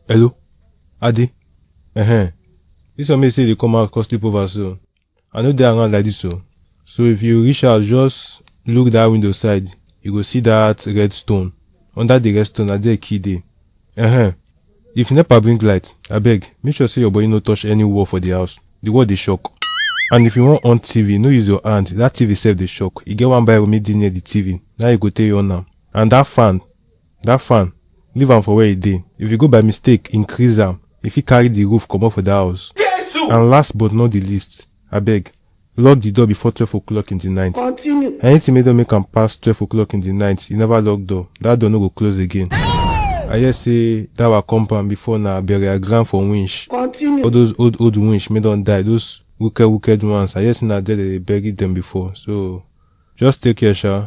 Hello? Adi? This one may say they come out cause sleepover, so I know they are around like this, so if you reach out, just look that window side. You go see that red stone. Under the red stone, there a key there. If you never bring light, I beg, make sure say your body no touch any wall for the house. The wall dey shock. And if you want on TV, no use your hand. That TV self dey shock. You get one by remedy near the TV. Now you go tell you on now. And that fan, leave am for where e dey. If you go by mistake, increase am. If you carry the roof, come up for the house. Jesus! And last but not the least, I beg, lock the door before 12 o'clock in the night. Continue. Anything don't make am pass 12 o'clock in the night, you never lock door. That door no go close again. I hear say that our compound before na burial ground for winch. Continue. All those old winch may don't die. Those wicked ones. I hear say na there they buried them before. So just take care, sha.